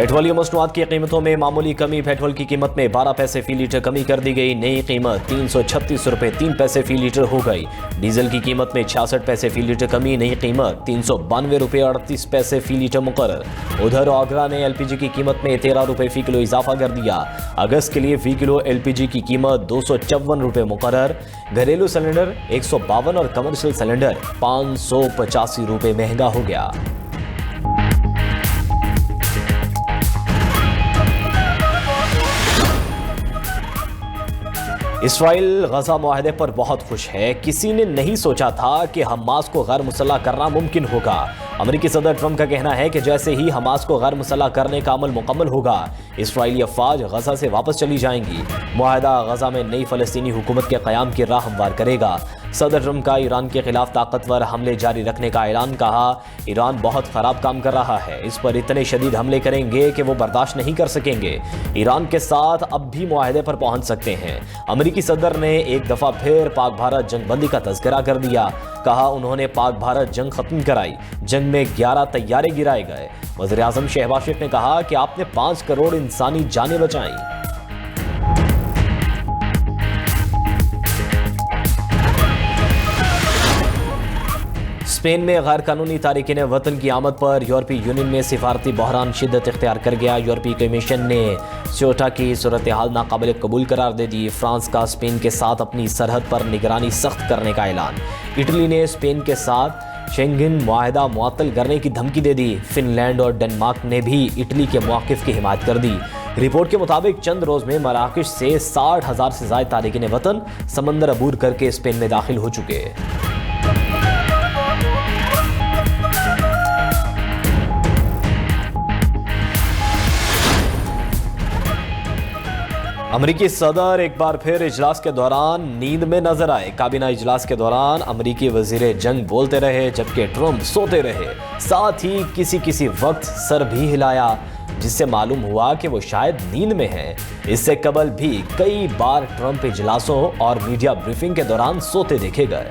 Petroleum मसनूआत की कीमतों में मामूली कमी। पेट्रोल की कीमत में 12 पैसे फी लीटर कमी कर दी गई। नई कीमत 336 रुपये 3 पैसे फी लीटर हो गई। डीजल की कीमत में 66 पैसे फी लीटर कमी। नई कीमत 392 रुपये 38 पैसे फी लीटर मुकर्रर। उधर आगरा ने एलपीजी की कीमत में 13 रुपये फी किलो इजाफा कर दिया। अगस्त के लिए फी किलो एलपीजी की कीमत 254 रुपये मुकर्रर। घरेलू सिलेंडर 152 और कमर्शियल सिलेंडर 585 रुपये महंगा हो गया। इसराइल गजा मुआहदे पर बहुत खुश है। किसी ने नहीं सोचा था कि हमास को गैर मुसल्लह करना मुमकिन होगा। अमेरिकी सदर ट्रंप का कहना है कि जैसे ही हमास को गैर मुसल्लह करने का अमल मुकम्मल होगा, इसराइली अफवाज गजा से वापस चली जाएंगी। मुआहदा गजा में नई फलस्तीनी हुकूमत के क़याम की राह हमवार करेगा। सदर ट्रंप का ईरान के खिलाफ ताकतवर हमले जारी रखने का ऐलान। कहा, ईरान बहुत खराब काम कर रहा है, इस पर इतने शदीद हमले करेंगे कि वो बर्दाश्त नहीं कर सकेंगे। ईरान के साथ अब भी मुआहदे पर पहुंच सकते हैं। अमेरिकी सदर ने एक दफा फिर पाक भारत जंगबंदी का तज़किरा कर दिया। कहा, उन्होंने पाक भारत जंग खत्म कराई। जंग में 11 तैयारे गिराए गए। वज़ीर आज़म शहबाज शरीफ ने कहा कि आपने 5 करोड़ इंसानी जानें बचाई। स्पेन में गैर कानूनी तारिकीन वतन की आमद पर यूरोपीय यूनियन में सिफारती बहरान शिद्दत इख्तियार कर गया। यूरोपीय कमीशन ने स्योटा की सूरत हाल नाकाबिल कबूल करार दे दी। फ्रांस का स्पेन के साथ अपनी सरहद पर निगरानी सख्त करने का ऐलान। इटली ने स्पेन के साथ शेंगन मुआहदा मुअत्तल करने की धमकी दे दी। फिनलैंड और डेनमार्क ने भी इटली के मौक़िफ़ की हिमायत कर दी। रिपोर्ट के मुताबिक चंद रोज में मराकश से 60,000 से ज़ायद तारिकीन वतन समंदर अबूर करके स्पेन में दाखिल हो चुके। अमरीकी सदर एक बार फिर इजलास के दौरान नींद में नजर आए। काबीना इजलास के दौरान अमरीकी वजीर जंग बोलते रहे जबकि ट्रंप सोते रहे। साथ ही किसी वक्त सर भी हिलाया, जिससे मालूम हुआ कि वो शायद नींद में हैं। इससे कबल भी कई बार ट्रंप इजलासों और मीडिया ब्रीफिंग के दौरान सोते देखे गए।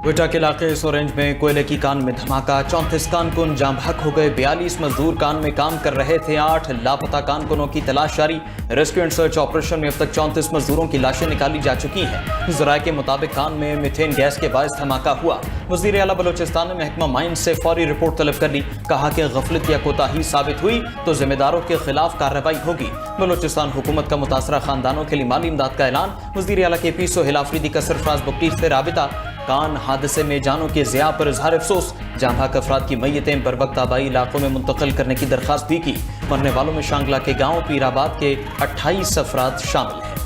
क्वेटा के इलाके सोरेंज में कोयले की कान में धमाका। 34 कारकुन जाम बहक हो गए। 42 मजदूर कान में काम कर रहे थे। 8 लापता कारकुनों की तलाश जारी। रेस्क्यू एंड सर्च ऑपरेशन में अब तक 34 मजदूरों की लाशें निकाली जा चुकी हैं। ज़राए के मुताबिक कान में मीथेन गैस के बायस धमाका हुआ। वज़ीर आला बलोचिस्तान ने महकमा माइंस से फौरी रिपोर्ट तलब कर ली। कहा कि गफलत या कोताही साबित हुई तो जिम्मेदारों के खिलाफ कार्रवाई होगी। बलोचिस्तान हुकूमत का मुतासरा खानदानों के लिए माली इमदाद का ऐलान। वज़ीर आला के पी सोहेल आफरीदी का सरफराज बुकटी से राबिता। कान हादसे में जानों के ज़िया पर इज़हार अफसोस। जाम बहक अफराद की मैयतें बरवक्त आबाई इलाकों में मुंतकिल करने की दरख्वास्त भी की। मरने वालों में शांगला के गांव पीराबाद के 28 अफराद शामिल हैं।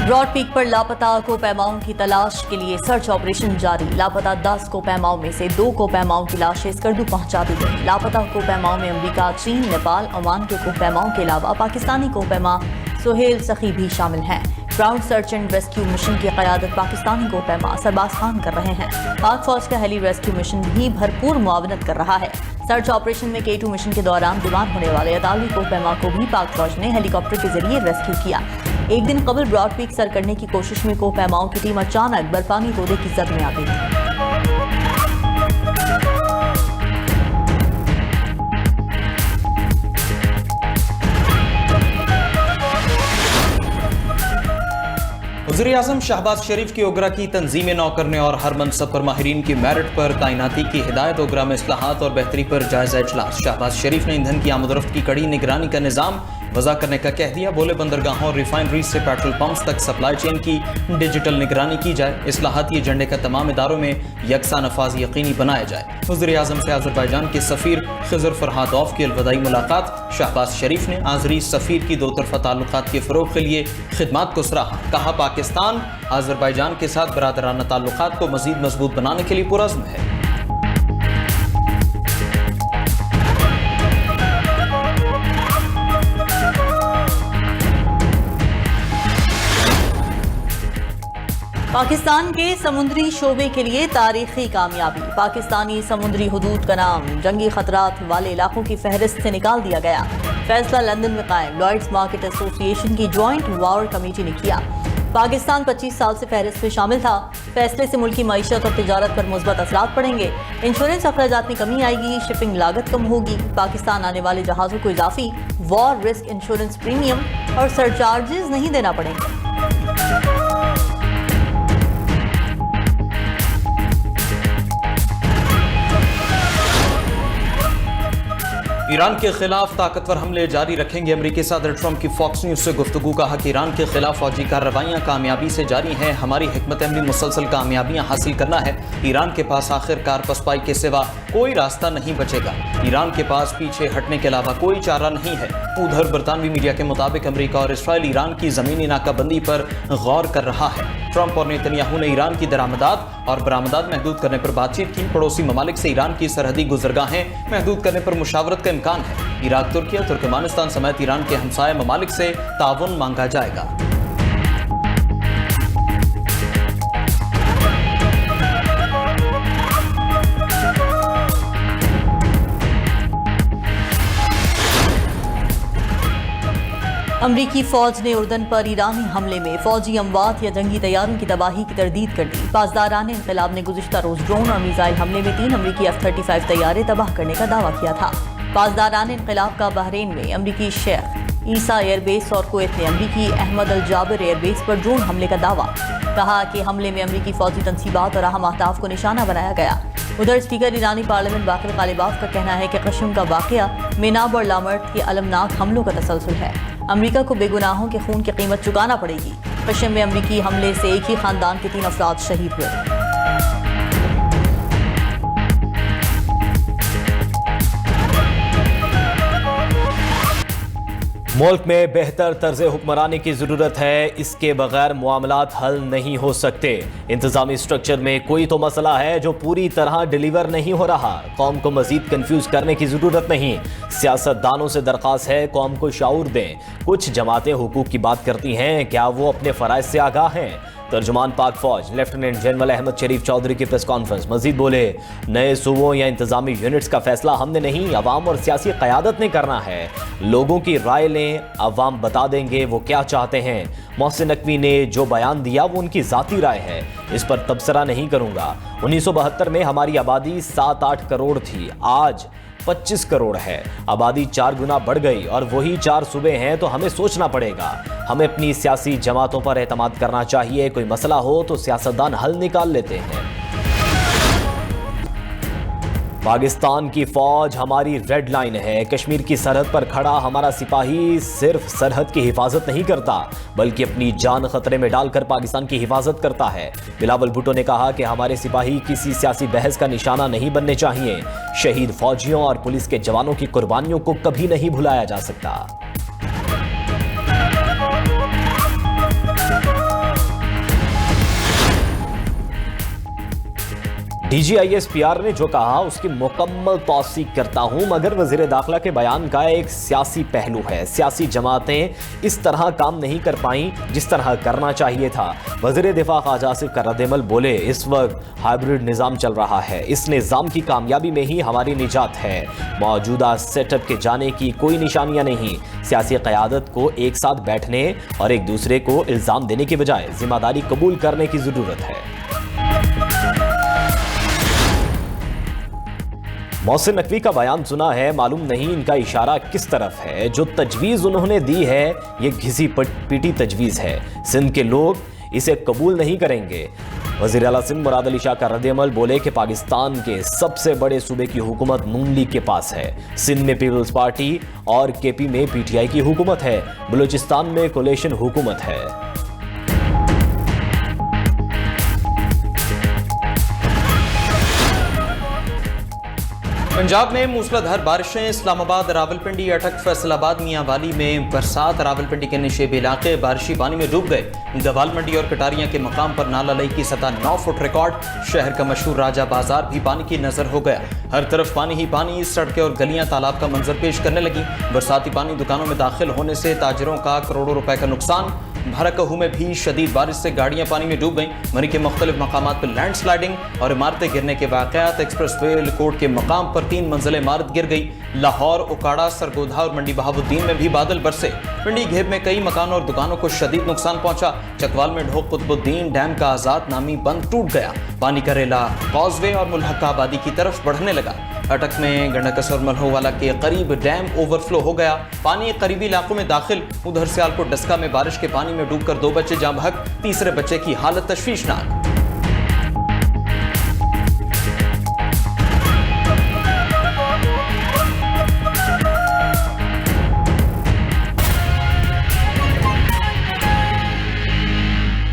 ब्रॉड पीक पर लापता कोपैमाओं की तलाश के लिए सर्च ऑपरेशन जारी। लापता 10 कोपैमाओं में से 2 कोपैमाओं की लाशें स्कर्दू पहुंचा दी गई। लापता कोपैमाओं में अमेरिका, चीन, नेपाल, ओमान के कोपैमाओं के अलावा पाकिस्तानी कोपैमा सुहेल सखी भी शामिल हैं। Ground search and rescue mission की क़यादत पाकिस्तानी कोपैमा सरबाज खान कर रहे हैं। पाक फौज का हेली रेस्क्यू मिशन भी भरपूर मुआवनत कर रहा है। सर्च ऑपरेशन में K2 मिशन के दौरान बीमार होने वाले अतालवी कोपैमा को भी पाक फौज ने हेलीकॉप्टर के जरिए रेस्क्यू किया। एक दिन कबल ब्रॉड पीक सर करने की कोशिश में कोपैमाओं की टीम अचानक बर्फानी तोदे की जद में आ गई। वज़ीर आज़म शहबाज शरीफ की ओगरा की तंजीमें नौ करने और हर मनसब पर माहिरीन की मेरिट पर तैनाती की हिदायत। ओगरा में इस्लाहात और बेहतरी पर जायजा इजलास। शहबाज शरीफ ने ईंधन की आमदरफ्त की कड़ी निगरानी का निज़ाम वज़ा करने का कह दिया। बोले, बंदरगाहों और रिफाइनरी से पेट्रोल पंप्स तक सप्लाई चेन की डिजिटल निगरानी की जाए। इस्लाहाती एजेंडे का तमाम इदारों में यकसा नफाज यकीनी बनाया जाए। वज़ीर आज़म से आज़रबाईजान के सफ़ीर खिज़र फरहादोफ की अलविदाई मुलाकात। शहबाज शरीफ ने आज़री सफ़ीर की 2 तरफ़ा ताल्लुकात के फ़रोग़ के लिए खिदमात को सराहा। कहा, पाकिस्तान आज़रबाईजान के साथ बरादराना ताल्लुकात को मज़ीद मजबूत बनाने के लिए पुरज़्म है। पाकिस्तान के समुद्री शोबे के लिए तारीखी कामयाबी। पाकिस्तानी समुद्री हुदूद का नाम जंगी खतरात वाले इलाकों की फहरिस्त से निकाल दिया गया। फैसला लंदन में कायम लॉयड्स मार्केट एसोसिएशन की ज्वाइंट वार कमेटी ने किया। पाकिस्तान 25 साल से फहरिस्त में शामिल था। फैसले से मुल्की मईशत और तिजारत पर मुस्बत असरात पड़ेंगे। इंश्योरेंस अखराजात में कमी आएगी, शिपिंग लागत कम होगी। पाकिस्तान आने वाले जहाज़ों को इजाफी वॉर रिस्क इंश्योरेंस प्रीमियम और सरचार्जेस नहीं देना पड़ेंगे। ईरान के खिलाफ ताकतवर हमले जारी रखेंगे। अमेरिकी सदर ट्रंप की फॉक्स न्यूज से गुफ्तगू। कहा कि ईरान के खिलाफ फौजी कार्रवाइयां कामयाबी से जारी हैं। हमारी हिकमत अमली मुसलसल कामयाबियां हासिल करना है। ईरान के पास आखिरकार पसपाई के सिवा कोई रास्ता नहीं बचेगा। ईरान के पास पीछे हटने के अलावा कोई चारा नहीं है। उधर बरतानवी मीडिया के मुताबिक अमेरिका और इसराइल ईरान की जमीनी नाकाबंदी पर गौर कर रहा है। ट्रंप और नेतन्याहू ने ईरान की दरामदात और बरामदात महदूद करने पर बातचीत की। पड़ोसी ममालिक से ईरान की सरहदी गुजरगाहें महदूद करने पर मुशावरत का इम्कान है। इराक, तुर्की, तुर्कमानिस्तान समेत ईरान के हमसाया ममालिक से ताउन मांगा जाएगा। अमरीकी फौज ने उर्दन पर ईरानी हमले में फौजी अमवात या जंगी तैयारों की तबाही की तरदीद कर दी। पासदारान इंक़िलाब ने गुज़िश्ता रोज़ ड्रोन और मिसाइल हमले में 3 अमरीकी F-35 तैयारे तबाह करने का दावा किया था। पासदारान इंक़िलाब का बहरीन में अमरीकी शेख ईसा एयरबेस और कुवैत ने अमरीकी अहमद अल जाबिर एयरबेस पर ड्रोन हमले का दावा। कहा कि हमले में अमरीकी फौजी तनसीबात और अहम अहदाफ को निशाना बनाया गया। उधर स्पीकर ईरानी पार्लियामेंट बाकिर गालिबाफ का कहना है कि कश्म का वाक़या मेनाब और लामर्ट के अलमनाक हमलों का तसलसल है। अमरीका को बेगुनाहों के खून की कीमत चुकाना पड़ेगी। कश्म में अमरीकी हमले से एक ही खानदान के 3 अफराद शहीद हुए। मुल्क में बेहतर तर्ज हुक्मरानी की ज़रूरत है। इसके बगैर मामलात हल नहीं हो सकते। इंतज़ामी स्ट्रक्चर में कोई तो मसला है जो पूरी तरह डिलीवर नहीं हो रहा। कौम को मज़ीद कंफ्यूज करने की ज़रूरत नहीं। सियासतदानों से दरख्वास्त है कौम को शाऊर दें। कुछ जमातें हुकूक की बात करती हैं, क्या वो अपने फ़राइज़ से आगाह हैं? तर्जुमान पाक फौज लेफ्टिनेंट जनरल अहमद शरीफ चौधरी की प्रेस कॉन्फ्रेंस। मजीद बोले, नए सूबों या इंतजामी यूनिट्स का फैसला हमने नहीं, अवाम और सियासी क़यादत ने करना है। लोगों की राय लें, अवाम बता देंगे वो क्या चाहते हैं। मोहसिन नकवी ने जो बयान दिया वो उनकी ज़ाती राय है, इस पर तबसरा नहीं करूँगा। 1972 में हमारी आबादी 7-8 करोड़ थी, आज 25 करोड़ है। आबादी 4 गुना बढ़ गई और वही 4 सूबे हैं, तो हमें सोचना पड़ेगा। हमें अपनी सियासी जमातों पर एतमाद करना चाहिए। कोई मसला हो तो सियासतदान हल निकाल लेते हैं। पाकिस्तान की फौज हमारी रेड लाइन है। कश्मीर की सरहद पर खड़ा हमारा सिपाही सिर्फ सरहद की हिफाजत नहीं करता, बल्कि अपनी जान खतरे में डालकर पाकिस्तान की हिफाजत करता है। बिलावल भुट्टो ने कहा कि हमारे सिपाही किसी सियासी बहस का निशाना नहीं बनने चाहिए। शहीद फौजियों और पुलिस के जवानों की कुर्बानियों को कभी नहीं भुलाया जा सकता। DGISPR ने जो कहा उसकी मुकम्मल तौसीक करता हूं, मगर वज़ीर दाखिला के बयान का एक सियासी पहलू है। सियासी जमातें इस तरह काम नहीं कर पाई जिस तरह करना चाहिए था। वज़ीर दिफा ख्वाजा आसिफ का रद्द-ए-अमल बोले, इस वक्त हाइब्रिड निज़ाम चल रहा है, इस निज़ाम की कामयाबी में ही हमारी निजात है। मौजूदा सेटअप के जाने की कोई निशानियां नहीं। सियासी क़यादत को एक साथ बैठने और एक दूसरे को इल्ज़ाम देने की बजाय जिम्मेदारी कबूल करने की ज़रूरत है। मोहसिन नकवी का बयान सुना है, मालूम नहीं इनका इशारा किस तरफ है। जो तजवीज़ उन्होंने दी है ये घिसी पीटी तजवीज़ है। सिंध के लोग इसे कबूल नहीं करेंगे। वज़ीर आला सिंध मुराद अली शाह का रद्द-ए-अमल बोले कि पाकिस्तान के सबसे बड़े सूबे की हुकूमत नून लीग के पास है। सिंध में पीपल्स पार्टी और KP में PTI की हुकूमत है। बलूचिस्तान में कोलेशन हुकूमत है। पंजाब में मूसलाधार बारिशें, इस्लामाबाद, रावलपिंडी, अटक, फैसलाबाद, मियांवाली में बरसात। रावलपिंडी के निशेब इलाके बारिशी पानी में डूब गए। गवाल मंडी और कटारियां के मकाम पर नाला लई की सतह 9 फुट रिकॉर्ड। शहर का मशहूर राजा बाजार भी पानी की नजर हो गया। हर तरफ पानी ही पानी। सड़कें और गलियां तालाब का मंजर पेश करने लगी। बरसाती पानी दुकानों में दाखिल होने से ताजिरों का करोड़ों रुपए का नुकसान। भरकहू में भी शदीद बारिश से गाड़ियां पानी में डूब गईं। मरी के मुख्तलिफ मकामात पर लैंडस्लाइडिंग और इमारतें गिरने के वाक़यात। एक्सप्रेस वे एयरपोर्ट के मकाम पर 3 मंजिला इमारत गिर गई। लाहौर, उकाड़ा, सरगोधा और मंडी बहाउद्दीन में भी बादल बरसे। पिंडी घेब में कई मकानों और दुकानों को शदीद नुकसान पहुंचा। चकवाल में ढोक कुतुबुद्दीन डैम का आजाद नामी बंद टूट गया। पानी का रेला कॉजवे और मुल्हका आबादी की तरफ बढ़ने लगा। अटक में गंडक और मल्होवाला के करीब डैम ओवरफ्लो हो गया। पानी करीबी इलाकों में दाखिल। उधर सियालकोट डस्का में बारिश के पानी में डूबकर 2 बच्चे जाँ बहक, तीसरे बच्चे की हालत तशवीशनाक।